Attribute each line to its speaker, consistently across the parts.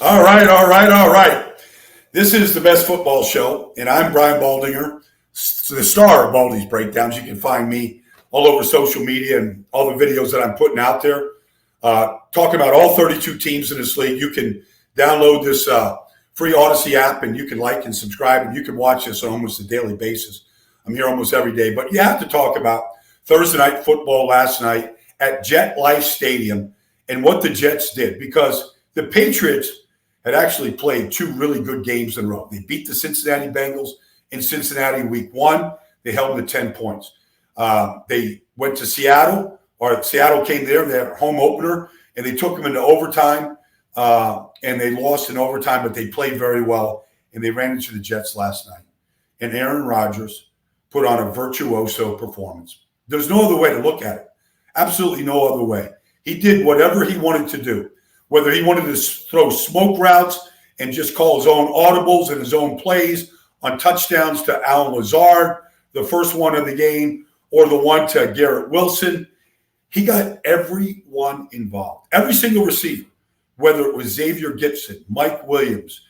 Speaker 1: All right, all right, all right. This is the Best Football Show, and I'm Brian Baldinger, the star of Baldy's Breakdowns. You can find me all over social media and all the videos that I'm putting out there. Talking about all 32 teams in this league. You can download this free Odyssey app, and you can like and subscribe, and you can watch this on almost a daily basis. I'm here almost every day. But you have to talk about Thursday night football last night at Jet Life Stadium and what the Jets did, because the Patriots had actually played two really good games in a row. They beat the Cincinnati Bengals in Cincinnati week 1. They held them to 10 points. They went to Seattle, or Seattle came there, their home opener, and they took them into overtime, and they lost in overtime, but they played very well, and they ran into the Jets last night. And Aaron Rodgers put on a virtuoso performance. There's no other way to look at it. Absolutely no other way. He did whatever he wanted to do. Whether he wanted to throw smoke routes and just call his own audibles and his own plays on touchdowns to Allen Lazard, the first one of the game, or the one to Garrett Wilson, he got everyone involved. Every single receiver, whether it was Xavier Gibson, Mike Williams,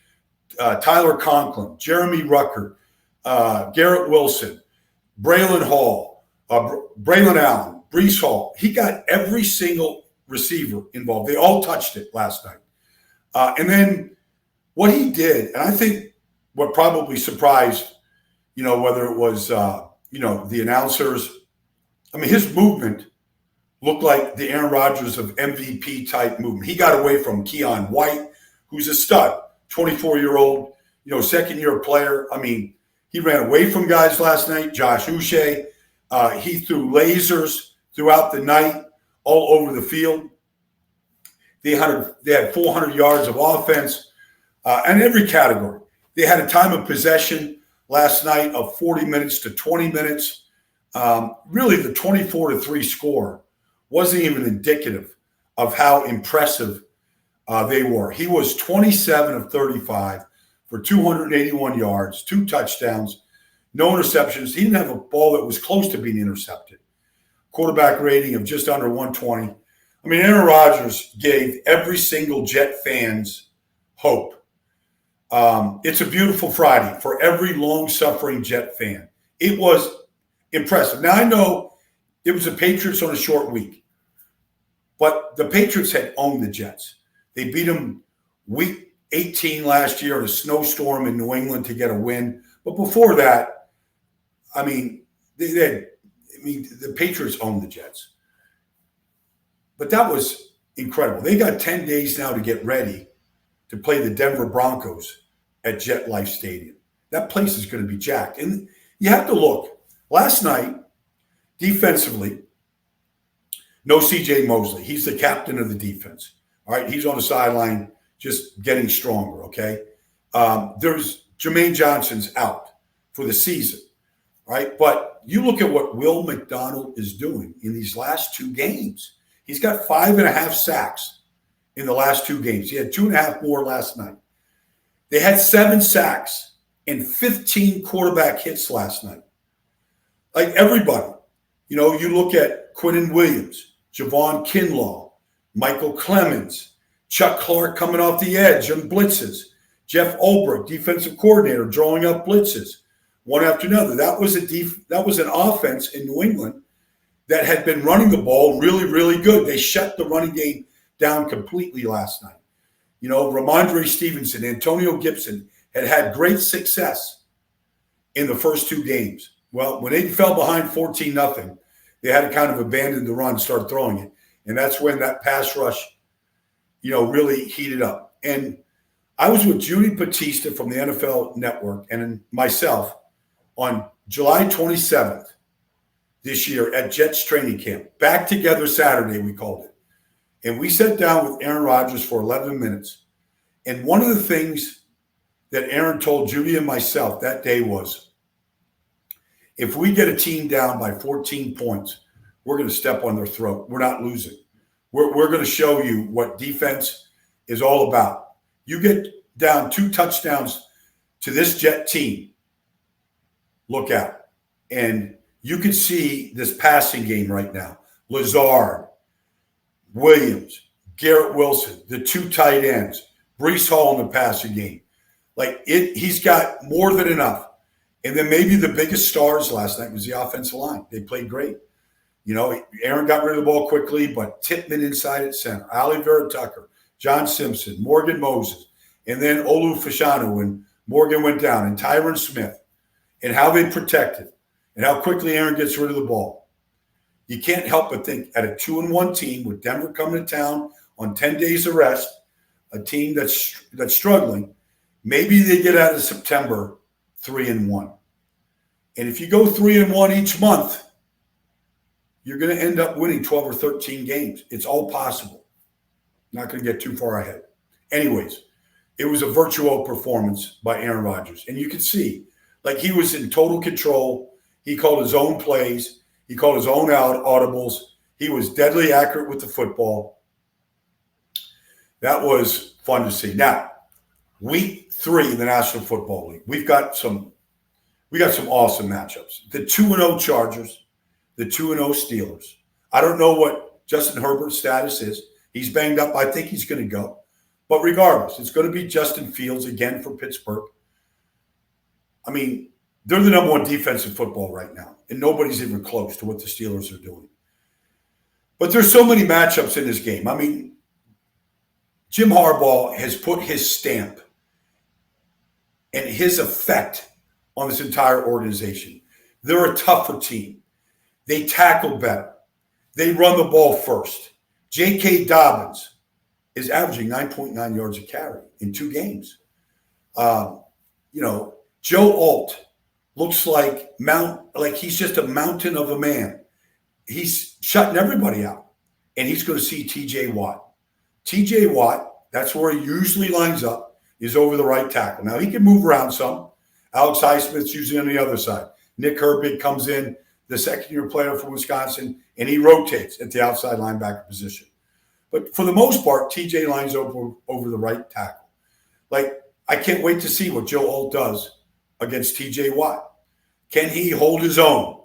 Speaker 1: Tyler Conklin, Jeremy Rucker, Garrett Wilson, Braylon Hall, Braylon Allen, Breece Hall. He got every single receiver involved. They all touched it last night. And then what he did, and I think what probably surprised, whether it was, the announcers, his movement looked like the Aaron Rodgers of MVP type movement. He got away from Keon White, who's a stud, 24-year-old, second-year player. He ran away from guys last night. Josh Uche, he threw lasers throughout the night, all over the field. They had 400 yards of offense in every category. They had a time of possession last night of 40 minutes to 20 minutes. Really, the 24-3 score wasn't even indicative of how impressive they were. He was 27 of 35 for 281 yards, 2 touchdowns, no interceptions. He didn't have a ball that was close to being intercepted. Quarterback rating of just under 120. Aaron Rodgers gave every single Jet fan's hope. It's a beautiful Friday for every long-suffering Jet fan. It was impressive. Now, I know it was the Patriots on a short week, but the Patriots had owned the Jets. They beat them week 18 last year in a snowstorm in New England to get a win. But before that, the Patriots owned the Jets. But that was incredible. They got 10 days now to get ready to play the Denver Broncos at Jet Life Stadium. That place is going to be jacked. And you have to look. Last night, defensively, no C.J. Mosley. He's the captain of the defense. All right, he's on the sideline just getting stronger, okay? There's Jermaine Johnson's out for the season, right? But you look at what Will McDonald is doing in these last 2 games. He's got 5.5 sacks in the last 2 games. He had 2.5 more last night. They had 7 sacks and 15 quarterback hits last night. Like everybody, you look at Quinnen Williams, Javon Kinlaw, Michael Clemens, Chuck Clark coming off the edge on blitzes, Jeff Ulbrich, defensive coordinator, drawing up blitzes one after another. That was an offense in New England that had been running the ball really, really good. They shut the running game down completely last night. Ramondre Stevenson, Antonio Gibson had great success in the first 2 games. Well, when they fell behind 14-0, they had to kind of abandon the run and start throwing it. And that's when that pass rush, really heated up. And I was with Judy Batista from the NFL Network and myself on July 27th. This year at Jets training camp. Back together Saturday, we called it. And we sat down with Aaron Rodgers for 11 minutes. And one of the things that Aaron told Judy and myself that day was, if we get a team down by 14 points, we're going to step on their throat. We're not losing. We're going to show you what defense is all about. You get down 2 touchdowns to this Jet team, look out. And you can see this passing game right now. Lazard, Williams, Garrett Wilson, the 2 tight ends, Brees Hall in the passing game. He's got more than enough. And then maybe the biggest stars last night was the offensive line. They played great. Aaron got rid of the ball quickly, but Tippmann inside at center, Ali Vera Tucker, John Simpson, Morgan Moses, and then Olu Fashanu when Morgan went down, and Tyron Smith, and how they protected, and how quickly Aaron gets rid of the ball. You can't help but think at a 2-1 team with Denver coming to town on 10 days of rest, a team that's struggling, maybe they get out of September 3-1. And if you go 3-1 each month, you're going to end up winning 12 or 13 games. It's all possible. Not going to get too far ahead. Anyways, it was a virtual performance by Aaron Rodgers. And you could see, he was in total control. He called his own plays. He called his own audibles. He was deadly accurate with the football. That was fun to see. Now, week 3 in the National Football League, we got some awesome matchups. The 2-0 Chargers, the 2-0 Steelers. I don't know what Justin Herbert's status is. He's banged up. I think he's going to go. But regardless, it's going to be Justin Fields again for Pittsburgh. I mean, they're the number 1 defense in football right now, and nobody's even close to what the Steelers are doing. But there's so many matchups in this game. I mean, Jim Harbaugh has put his stamp and his effect on this entire organization. They're a tougher team. They tackle better. They run the ball first. J.K. Dobbins is averaging 9.9 yards a carry in 2 games. Joe Alt looks like he's just a mountain of a man. He's shutting everybody out. And he's going to see T.J. Watt. T.J. Watt, that's where he usually lines up, is over the right tackle. Now, he can move around some. Alex Highsmith's usually on the other side. Nick Herbig comes in, the second-year player from Wisconsin, and he rotates at the outside linebacker position. But for the most part, TJ lines over the right tackle. I can't wait to see what Joe Alt does against TJ Watt. Can he hold his own?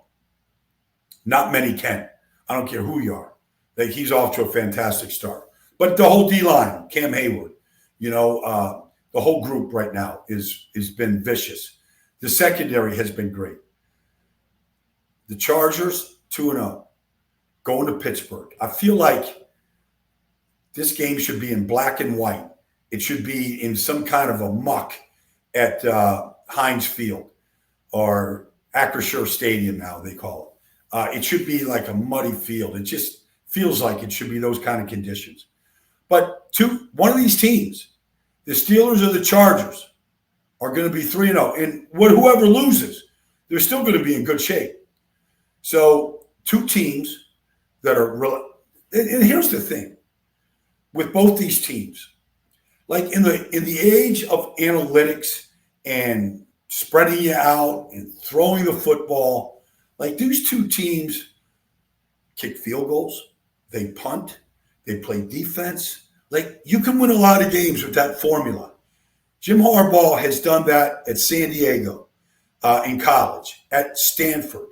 Speaker 1: Not many can. I don't care who you are. He's off to a fantastic start. But the whole D-line, Cam Hayward, the whole group right now has been vicious. The secondary has been great. The Chargers, 2-0, going to Pittsburgh. I feel like this game should be in black and white. It should be in some kind of a muck at Heinz Field or Acrisure Stadium now, they call it. It should be like a muddy field. It just feels like it should be those kind of conditions. But one of these teams, the Steelers or the Chargers, are going to be 3-0. And whoever loses, they're still going to be in good shape. So 2 teams that are real. And here's the thing with both these teams, in the age of analytics and spreading you out and throwing the football, these 2 teams kick field goals, they punt, they play defense. You can win a lot of games with that formula. Jim Harbaugh has done that at San Diego in college, at Stanford,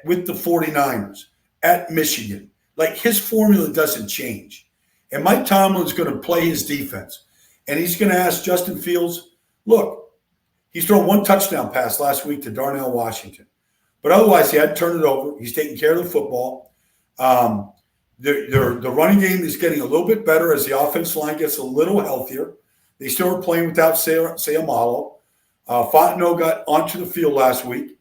Speaker 1: with the 49ers, at Michigan. His formula doesn't change. And Mike Tomlin's going to play his defense. And he's going to ask Justin Fields, look, he's thrown 1 touchdown pass last week to Darnell Washington. But otherwise, he had to turn it over. He's taking care of the football. The running game is getting a little bit better as the offensive line gets a little healthier. They still are playing without Sayamalo. Fontenot got onto the field last week.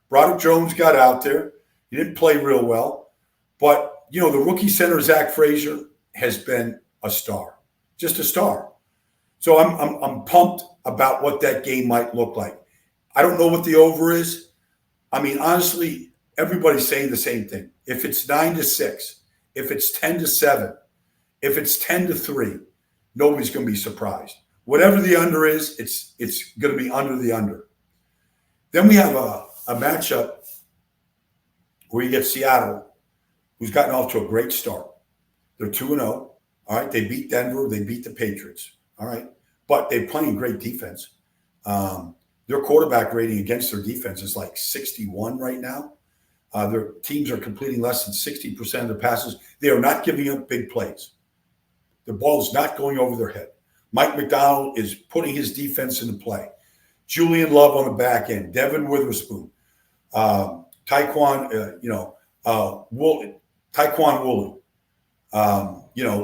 Speaker 1: Broderick Jones got out there. He didn't play real well. But, the rookie center, Zach Frazier, has been a star. Just a star. So I'm pumped about what that game might look like. I don't know what the over is. I mean, honestly, everybody's saying the same thing. If it's 9-6, if it's 10-7, if it's 10-3, nobody's going to be surprised. Whatever the under is, it's going to be under the under. Then we have a matchup where you get Seattle, who's gotten off to a great start. They're 2-0. All right, they beat Denver. They beat the Patriots. All right, but they're playing great defense. Their quarterback rating against their defense is 61 right now. Their teams are completing less than 60% of their passes. They are not giving up big plays. The ball is not going over their head. Mike McDonald is putting his defense into play. Julian Love on the back end, Devin Witherspoon, Taekwon Woolen,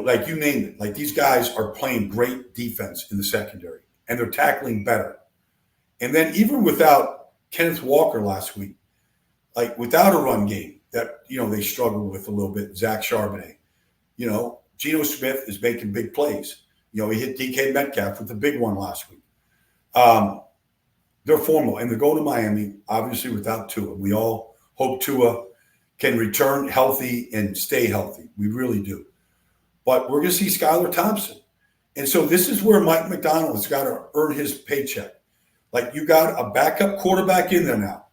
Speaker 1: like you name it. Like these guys are playing great defense in the secondary, and they're tackling better. And then even without Kenneth Walker last week, like without a run game that, they struggled with a little bit, Zach Charbonnet, Geno Smith is making big plays. He hit DK Metcalf with the big one last week. They're formal, and they're going to Miami, obviously without Tua. We all hope Tua can return healthy and stay healthy. We really do. But we're going to see Skylar Thompson. And so this is where Mike McDonald has got to earn his paycheck. Like you got a backup quarterback in there now.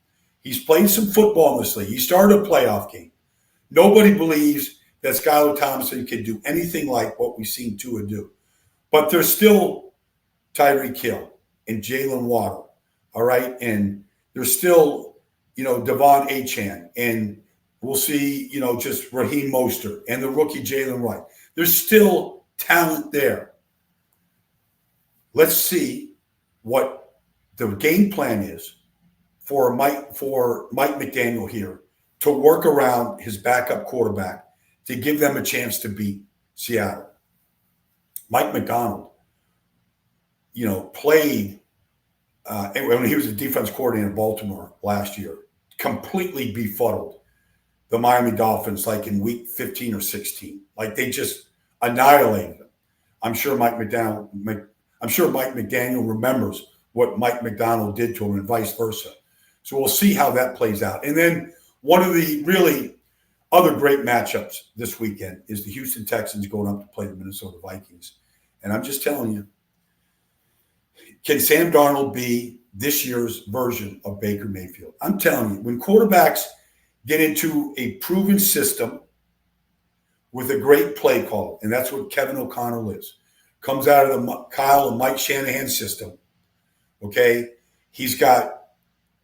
Speaker 1: He's played some football in this league. He started a playoff game. Nobody believes that Skylar Thompson can do anything like what we've seen Tua do. But there's still Tyreek Hill and Jalen Waddle, all right? And there's still, Devon Achane. And we'll see, just Raheem Mostert and the rookie Jalen Wright. There's still talent there. Let's see what the game plan is for Mike McDaniel here to work around his backup quarterback to give them a chance to beat Seattle. Mike McDonald, played when he was a defense coordinator in Baltimore last year, completely befuddled the Miami Dolphins like in week 15 or 16. Like they just annihilated them. I'm sure Mike McDaniel remembers what Mike McDonald did to him and vice versa. So we'll see how that plays out. And then one of the really other great matchups this weekend is the Houston Texans going up to play the Minnesota Vikings. And I'm just telling you, can Sam Darnold be this year's version of Baker Mayfield? I'm telling you, when quarterbacks get into a proven system with a great play call, and that's what Kevin O'Connell is, comes out of the Kyle and Mike Shanahan system, okay? He's got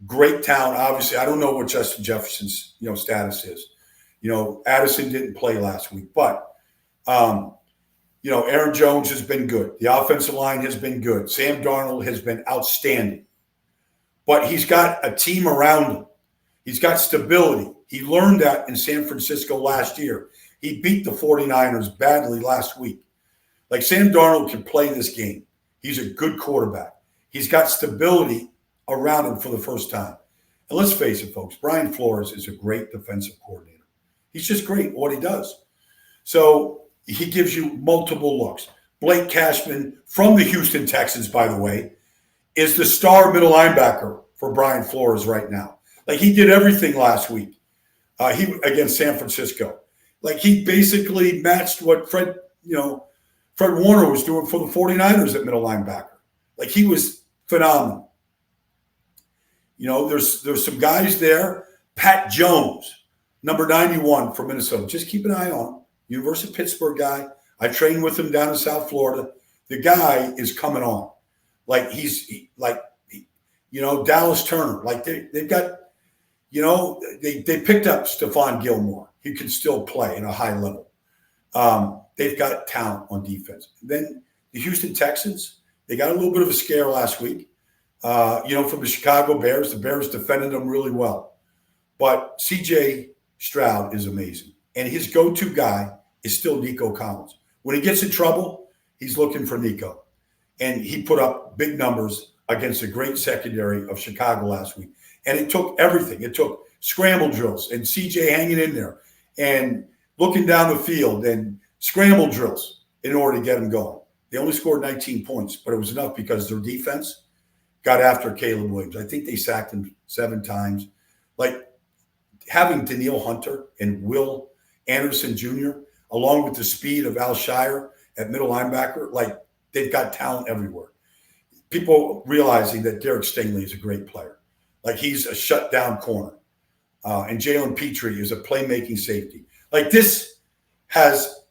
Speaker 1: great talent. Obviously, I don't know what Justin Jefferson's, status is. Addison didn't play last week, but, Aaron Jones has been good. The offensive line has been good. Sam Darnold has been outstanding. But he's got a team around him. He's got stability. He learned that in San Francisco last year. He beat the 49ers badly last week. Like Sam Darnold can play this game. He's a good quarterback. He's got stability around him for the first time. And let's face it, folks, Brian Flores is a great defensive coordinator. He's just great at what he does. So he gives you multiple looks. Blake Cashman from the Houston Texans, by the way, is the star middle linebacker for Brian Flores right now. Like he did everything last week. He against San Francisco. Like he basically matched what Fred Warner was doing for the 49ers at middle linebacker. Like he was phenomenal. There's some guys there. Pat Jones, number 91 from Minnesota. Just keep an eye on him. University of Pittsburgh guy. I trained with him down in South Florida. The guy is coming on. Like Dallas Turner. Like they've got, they picked up Stephon Gilmore. He can still play at a high level. They've got talent on defense. Then the Houston Texans, they got a little bit of a scare last week. From the Chicago Bears. The Bears defended them really well. But C.J. Stroud is amazing. And his go-to guy is still Nico Collins. When he gets in trouble, he's looking for Nico. And he put up big numbers against a great secondary of Chicago last week. And it took everything. It took scramble drills and C.J. hanging in there and looking down the field and scramble drills in order to get him going. They only scored 19 points, but it was enough because their defense got after Caleb Williams. I think they sacked him 7 times. Like having Danielle Hunter and Will Anderson Jr., along with the speed of Al Shire at middle linebacker, like they've got talent everywhere. People realizing that Derek Stingley is a great player. Like he's a shutdown corner. And Jalen Petrie is a playmaking safety. Like this has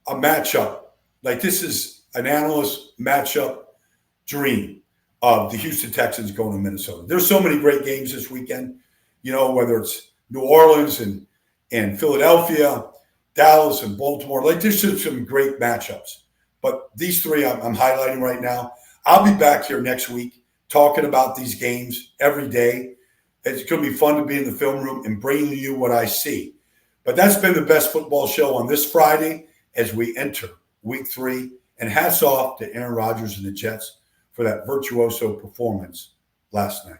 Speaker 1: a matchup. Like this is an analyst matchup dream of the Houston Texans going to Minnesota. There's so many great games this weekend, whether it's New Orleans and Philadelphia, Dallas and Baltimore. Like there's just some great matchups. But these three I'm highlighting right now. I'll be back here next week talking about these games every day. It's going to be fun to be in the film room and bringing you what I see. But that's been the best football show on this Friday as we enter week 3. And hats off to Aaron Rodgers and the Jets for that virtuoso performance last night.